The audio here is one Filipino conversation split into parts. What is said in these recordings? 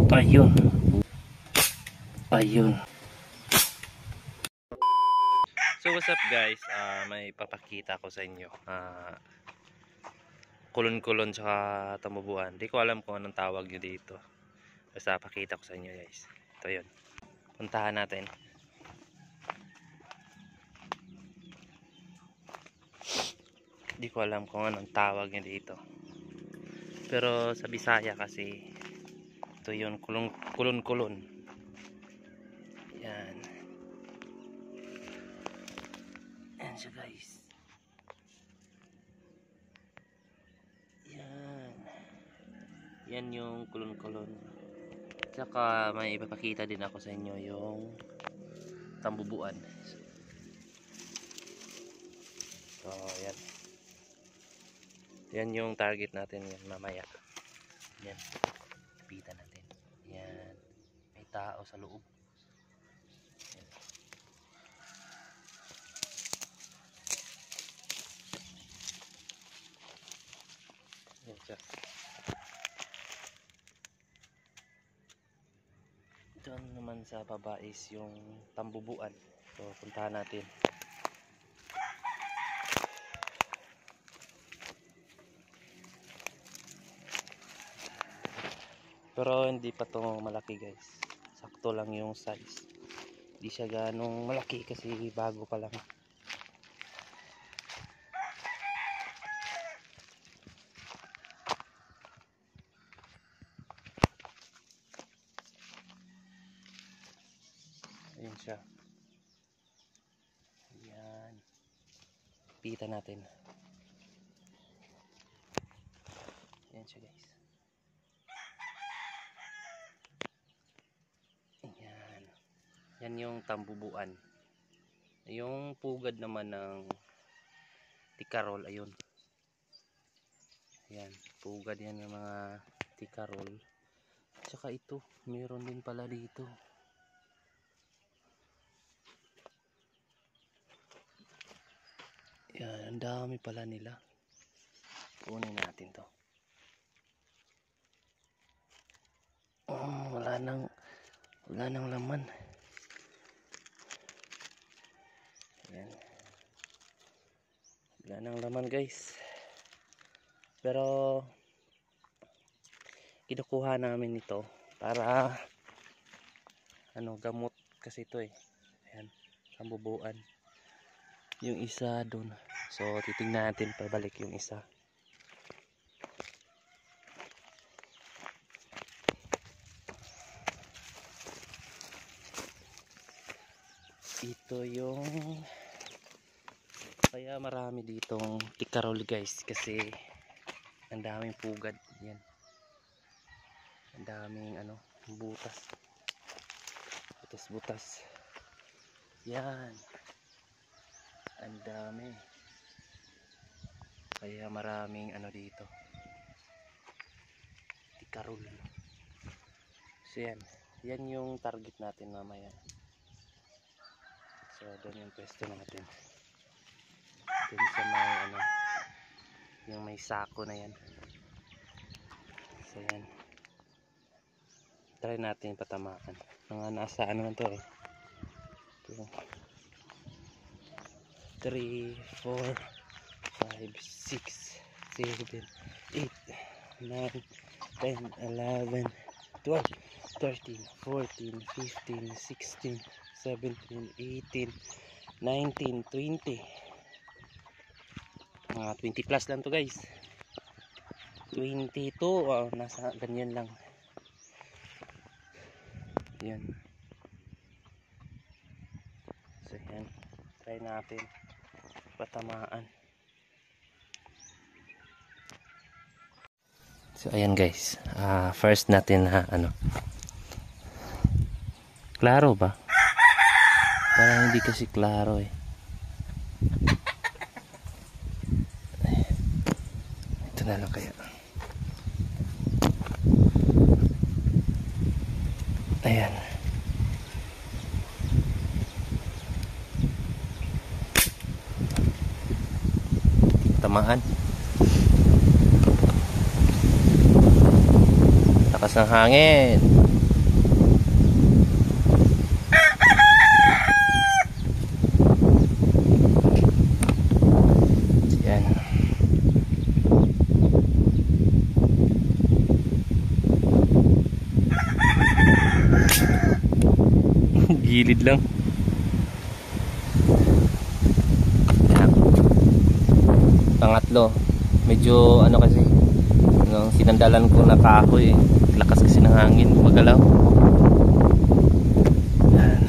Ayun. Ayun. So what's up guys, may papakita ko sa inyo. Kulon-kulon tsaka tamubuan. Di ko alam kung anong tawag nyo dito. Basta pakita ko sa inyo guys. Ito yun. Puntahan natin. Di ko alam kung anong tawag nyo dito. Pero sa Bisaya kasi ito yun, kulon-kulon. Yan. Yan siya guys. Yan. Yan yung kulon-kulon. Tsaka may ipapakita din ako sa inyo yung tambubuan. So yan. Yan yung target natin yan mamaya. Yan. Pita natin. Yan. May tao sa loob. Yan. Yan siya. Doon naman sa baba is yung tambubuan. So puntahan natin. Pero hindi pa to malaki guys. Sakto lang yung size. Hindi siya ganong malaki kasi bago pa lang. Ayun siya. Ayan. Pita natin. Ayan siya guys. Ayan. Yan yung tambubuan. Yung pugad naman ng tikarol. Ayun. Ayan. Pugad yan ng mga tikarol. Tsaka ito. Meron din pala dito. Yan, ang dami pala nila. Kunin natin to. Oh, wala nang laman. Yan. Wala nang laman guys. Pero kinukuha namin ito para gamot kasi ito eh. Ayan, tambubuan. Yung isa doon. So titingnan natin pabalik yung isa. Ito yung kaya marami ditong tikarol guys kasi ang daming pugad. Yan. Ang daming butas. Butas-butas. Yan. Ang dami. Kaya maraming dito. Tikarol. So yan. Yan yung target natin mamaya. So doon yung pwesto natin. Doon sa may yung may sako na yan. So yan. Try natin patamaan. Mga nasa man to eh. 3, 4, 5, 6, 7, 8, 9, 10, 11, 12, 13, 14, 15, 16, 17, 18, 19, 20. Mga 20 plus lang to guys. 22, nasa ganyan lang. Yan. So yan. Try natin patamaan. So ayan guys. First natin na klaro ba? Parang hindi kasi klaro eh. Ito na lang kaya. Ayan. Tamaan. Lakas ng hangin. gilid lang. Yan. Pangatlo, medyo ano kasi, nung sinandalan ko na kahoy, lakas kasi ng hangin, magalaw. Yan.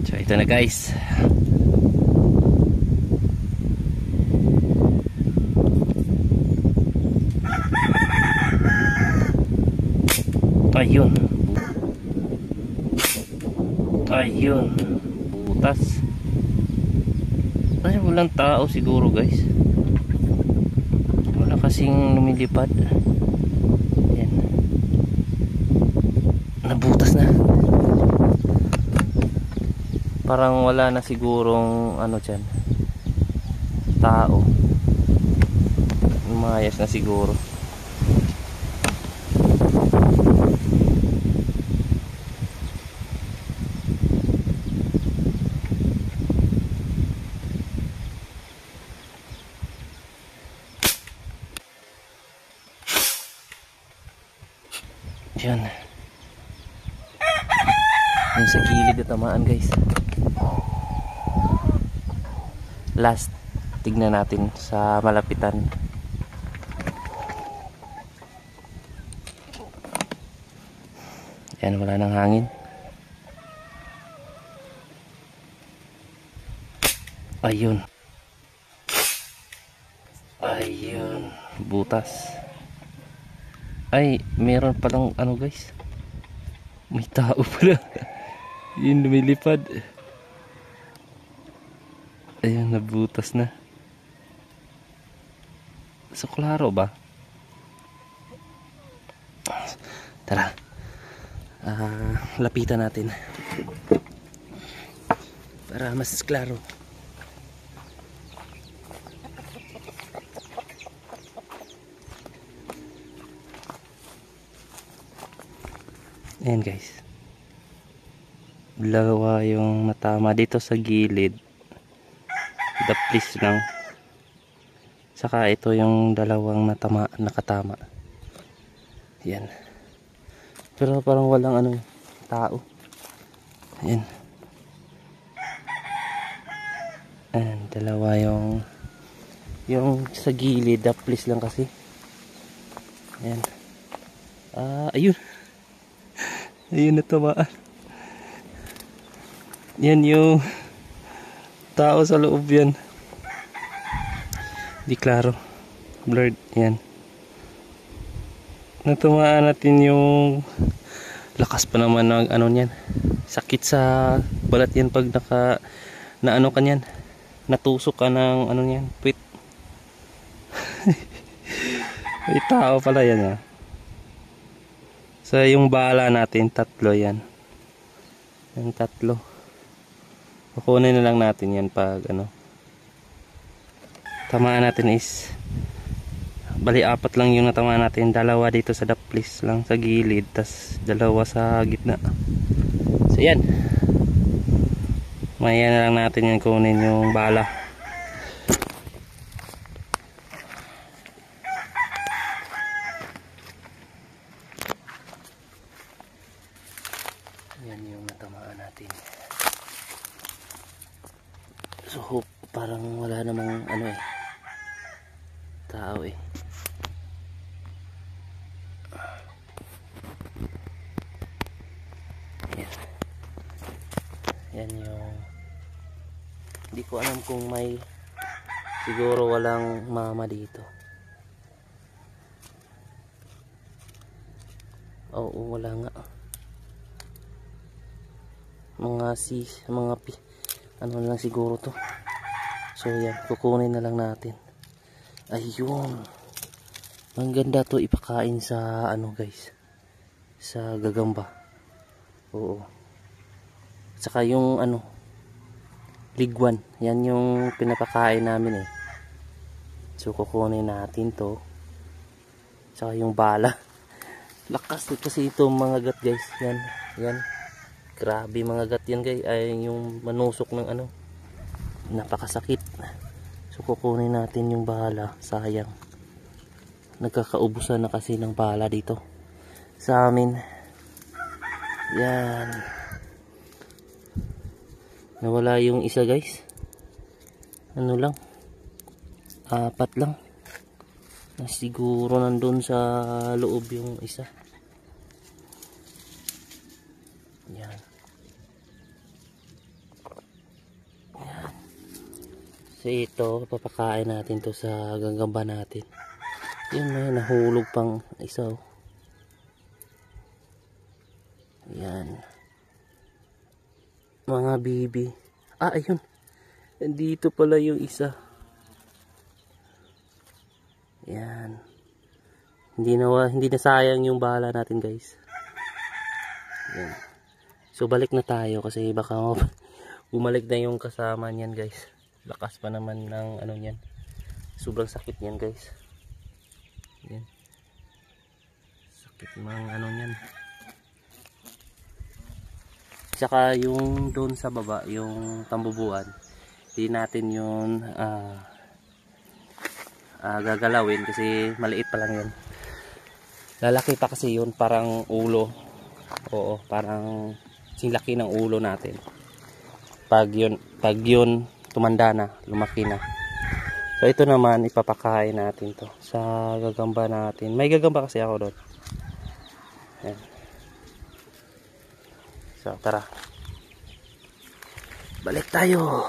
So ito na guys. Ayun. Ayun. Butas. Ay, walang tao siguro guys. Wala kasing lumilipad. Ayan. Nabutas na. Parang wala na sigurong ano dyan. Tao. Umayos na siguro. Yan. Yung sa gilid na tamaan guys. Last, tignan natin sa malapitan. Yan, wala nang hangin. Ayun. Ayun. Butas. Ay, meron palang ano guys. May tao pala. Yun, lumilipad. Ayun, nabutas na. So, klaro ba? Tara. Lapitan natin. Para mas klaro. Ayan guys, dalawa yung natama dito sa gilid, daplis lang, saka ito yung dalawang nakatama. Ayan, pero parang walang ano, tao. Ayan. Ayan, dalawa yung sa gilid, daplis lang kasi. Ayan. Ayun. Ayun, natamaan. Yan yung tao sa loob yan. Di klaro. Blurred. Yan. Natamaan natin yung lakas pa naman ng ano niyan. Sakit sa balat yan pag na ano ka niyan. Natusok ka ng ano niyan. Puwit. May tao pala yan So yung bala natin, tatlo yan. Yung tatlo. Kukunin na lang natin yan pag ano. Tamaan natin is bali apat lang yung natamaan natin. Dalawa dito sa daplis lang sa gilid, tas dalawa sa gitna. So yan. Maya na lang natin yan, kunin yung bala. Yan yung natamaan natin. So hope parang wala namang ano tao Yan yung hindi ko alam kung may siguro walang mama dito. Oo, wala nga. Mga ano lang siguro to. So yan, kukunin na lang natin. Ayun. Ang ganda to ipakain sa ano guys. Sa gagamba. Oo. Saka yung ano, ligwan. Yan yung pinapakain namin So kukunin natin to. Saka yung bala. Lakas kasi itong mga gat guys. Yan. Yan. Grabe mga gat yan guys. Ay yung manusok ng ano. Napakasakit. So kukunin natin yung bala, sayang. Nagkakaubusan na kasi ng bala dito sa amin. Yan. Nawala yung isa guys. Ano lang, 4 lang. Siguro nandun sa loob yung isa. Yan. Yan. So ito, papakain natin to sa gagamba natin. Yun, may nahulog pang isa. Yan. Mga bibi. Ayun. Dito pala yung isa. Yan. Hindi na sayang yung bala natin guys. Yan. So balik na tayo kasi baka bumalik na yung kasama niyan guys. Lakas pa naman ng ano niyan. Sobrang sakit niyan guys. Yan. Sakit ng ano niyan. Tsaka yung doon sa baba, yung tambubuan, hindi natin yun gagalawin kasi maliit pa lang yun. Lalaki pa kasi yun, parang ulo. Oo, parang sinlaki ng ulo natin. Pag yun tumanda na, lumaki na. So ito naman ipapakain natin to sa gagamba natin. May gagamba kasi ako doon. Ayan. So tara. Balik tayo.